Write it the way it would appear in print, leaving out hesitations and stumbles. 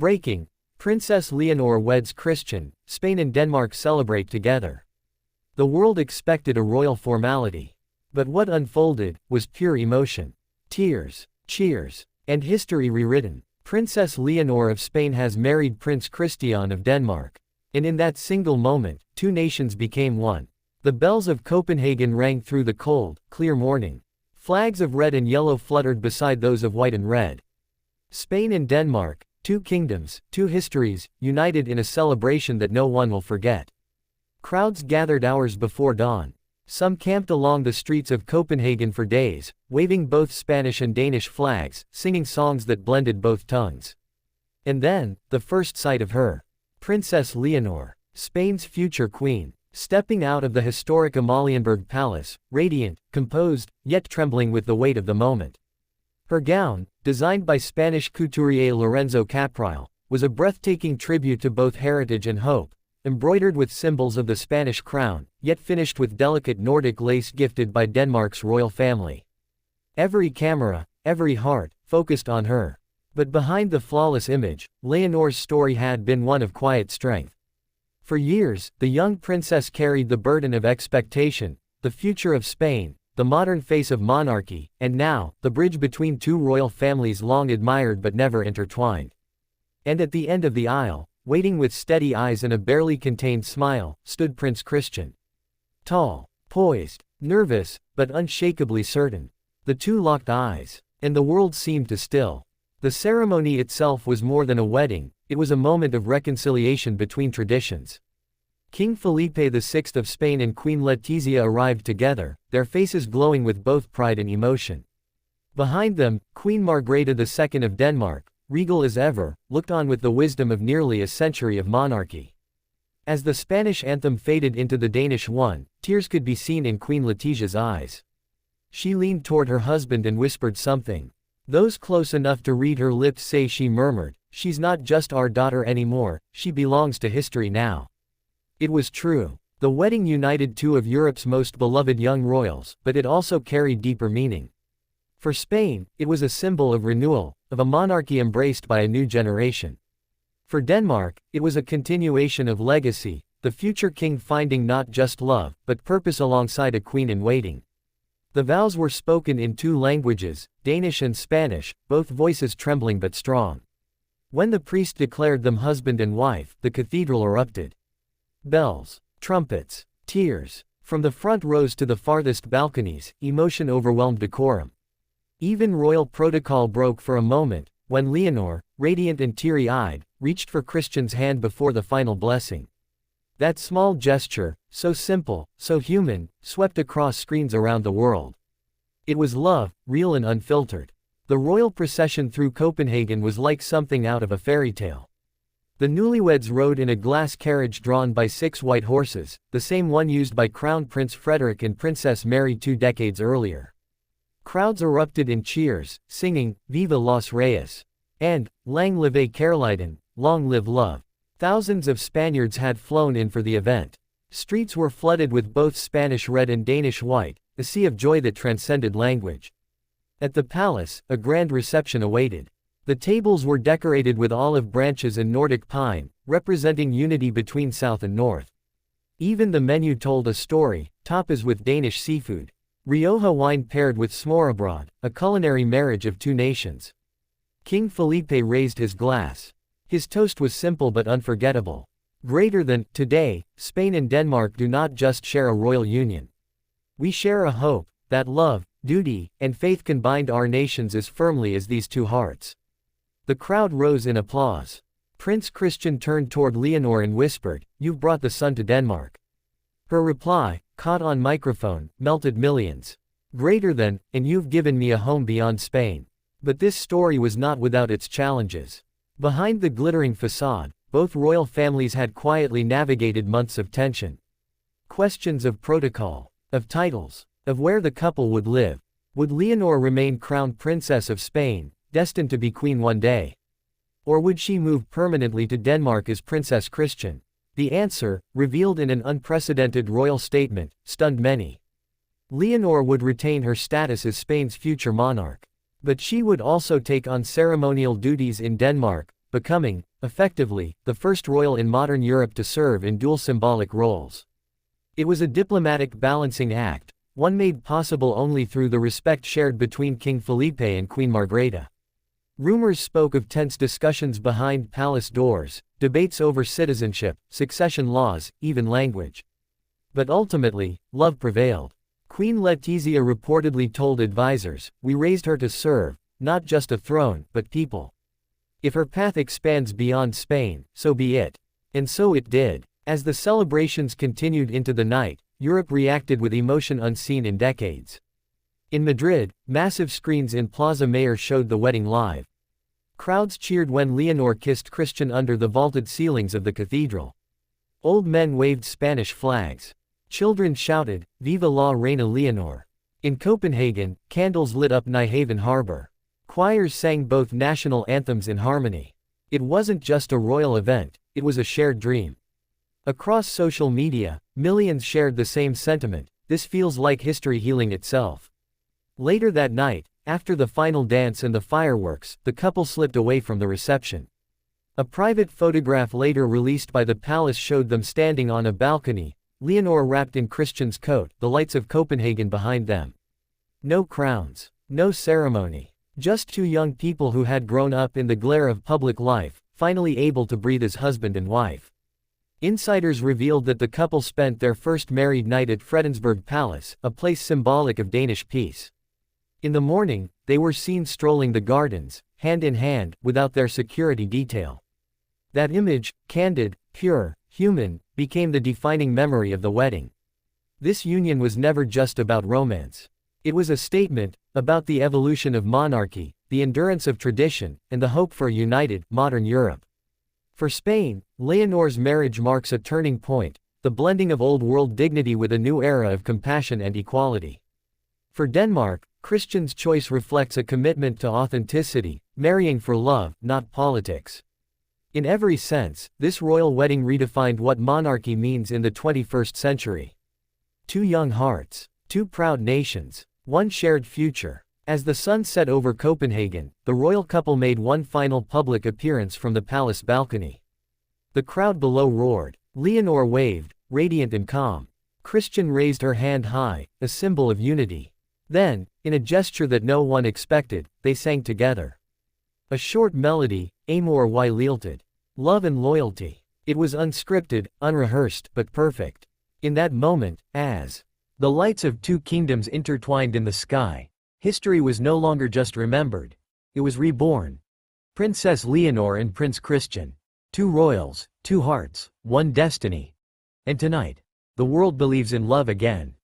Breaking. Princess Leonor weds Christian, Spain and Denmark celebrate together. The world expected a royal formality. But what unfolded was pure emotion. Tears, cheers, and history rewritten. Princess Leonor of Spain has married Prince Christian of Denmark. And in that single moment, two nations became one. The bells of Copenhagen rang through the cold, clear morning. Flags of red and yellow fluttered beside those of white and red. Spain and Denmark, two kingdoms, two histories, united in a celebration that no one will forget. Crowds gathered hours before dawn. Some camped along the streets of Copenhagen for days, waving both Spanish and Danish flags, singing songs that blended both tongues. And then, the first sight of her. Princess Leonor, Spain's future queen, stepping out of the historic Amalienburg Palace, radiant, composed, yet trembling with the weight of the moment. Her gown, designed by Spanish couturier Lorenzo Caprile, was a breathtaking tribute to both heritage and hope, embroidered with symbols of the Spanish crown, yet finished with delicate Nordic lace gifted by Denmark's royal family. Every camera, every heart, focused on her. But behind the flawless image, Leonor's story had been one of quiet strength. For years, the young princess carried the burden of expectation, the future of Spain, the modern face of monarchy, and now, the bridge between two royal families long admired but never intertwined. And at the end of the aisle, waiting with steady eyes and a barely contained smile, stood Prince Christian. Tall, poised, nervous, but unshakably certain. The two locked eyes, and the world seemed to still. The ceremony itself was more than a wedding, it was a moment of reconciliation between traditions. King Felipe VI of Spain and Queen Letizia arrived together, their faces glowing with both pride and emotion. Behind them, Queen Margrethe II of Denmark, regal as ever, looked on with the wisdom of nearly a century of monarchy. As the Spanish anthem faded into the Danish one, tears could be seen in Queen Letizia's eyes. She leaned toward her husband and whispered something. Those close enough to read her lips say she murmured, "She's not just our daughter anymore, she belongs to history now." It was true. The wedding united two of Europe's most beloved young royals, but it also carried deeper meaning. For Spain, it was a symbol of renewal, of a monarchy embraced by a new generation. For Denmark, it was a continuation of legacy, the future king finding not just love, but purpose alongside a queen in waiting. The vows were spoken in two languages, Danish and Spanish, both voices trembling but strong. When the priest declared them husband and wife, the cathedral erupted. Bells, trumpets, tears. From the front rows to the farthest balconies, emotion overwhelmed decorum. Even royal protocol broke for a moment, when Leonor, radiant and teary-eyed, reached for Christian's hand before the final blessing. That small gesture, so simple, so human, swept across screens around the world. It was love, real and unfiltered. The royal procession through Copenhagen was like something out of a fairy tale. The newlyweds rode in a glass carriage drawn by 6 white horses, the same one used by Crown Prince Frederick and Princess Mary 2 decades earlier. Crowds erupted in cheers, singing, "Viva los Reyes!" and "Lang leve Kærligheden, long live love." Thousands of Spaniards had flown in for the event. Streets were flooded with both Spanish red and Danish white, a sea of joy that transcended language. At the palace, a grand reception awaited. The tables were decorated with olive branches and Nordic pine, representing unity between South and North. Even the menu told a story, tapas with Danish seafood. Rioja wine paired with smørrebrød, a culinary marriage of two nations. King Felipe raised his glass. His toast was simple but unforgettable. Greater than, today, Spain and Denmark do not just share a royal union. We share a hope, that love, duty, and faith can bind our nations as firmly as these two hearts. The crowd rose in applause. Prince Christian turned toward Leonor and whispered, "You've brought the sun to Denmark." Her reply, caught on microphone, melted millions. Greater than, and you've given me a home beyond Spain. But this story was not without its challenges. Behind the glittering facade, both royal families had quietly navigated months of tension. Questions of protocol, of titles, of where the couple would live. Would Leonor remain crowned princess of Spain, destined to be queen one day? Or would she move permanently to Denmark as Princess Christian? The answer, revealed in an unprecedented royal statement, stunned many. Leonor would retain her status as Spain's future monarch. But she would also take on ceremonial duties in Denmark, becoming, effectively, the first royal in modern Europe to serve in dual symbolic roles. It was a diplomatic balancing act, one made possible only through the respect shared between King Felipe and Queen Margrethe. Rumors spoke of tense discussions behind palace doors, debates over citizenship, succession laws, even language. But ultimately, love prevailed. Queen Letizia reportedly told advisors, "We raised her to serve, not just a throne, but people. If her path expands beyond Spain, so be it." And so it did. As the celebrations continued into the night, Europe reacted with emotion unseen in decades. In Madrid, massive screens in Plaza Mayor showed the wedding live. Crowds cheered when Leonor kissed Christian under the vaulted ceilings of the cathedral. Old men waved Spanish flags. Children shouted, "Viva la Reina Leonor." In Copenhagen, candles lit up Nyhavn harbor. Choirs sang both national anthems in harmony. It wasn't just a royal event, it was a shared dream. Across social media, millions shared the same sentiment: this feels like history healing itself. Later that night, after the final dance and the fireworks, the couple slipped away from the reception. A private photograph later released by the palace showed them standing on a balcony, Leonor wrapped in Christian's coat, the lights of Copenhagen behind them. No crowns, no ceremony. Just two young people who had grown up in the glare of public life, finally able to breathe as husband and wife. Insiders revealed that the couple spent their first married night at Fredensborg Palace, a place symbolic of Danish peace. In the morning, they were seen strolling the gardens, hand in hand, without their security detail. That image, candid, pure, human, became the defining memory of the wedding. This union was never just about romance. It was a statement about the evolution of monarchy, the endurance of tradition, and the hope for a united, modern Europe. For Spain, Leonor's marriage marks a turning point, the blending of old-world dignity with a new era of compassion and equality. For Denmark, Christian's choice reflects a commitment to authenticity, marrying for love, not politics. In every sense, this royal wedding redefined what monarchy means in the 21st century. Two young hearts, two proud nations, one shared future. As the sun set over Copenhagen, the royal couple made one final public appearance from the palace balcony. The crowd below roared. Leonor waved, radiant and calm. Christian raised her hand high, a symbol of unity. Then, in a gesture that no one expected, they sang together. A short melody, Amor y Lealtad. Love and loyalty. It was unscripted, unrehearsed, but perfect. In that moment, as the lights of two kingdoms intertwined in the sky, history was no longer just remembered. It was reborn. Princess Leonor and Prince Christian. Two royals, two hearts, one destiny. And tonight, the world believes in love again.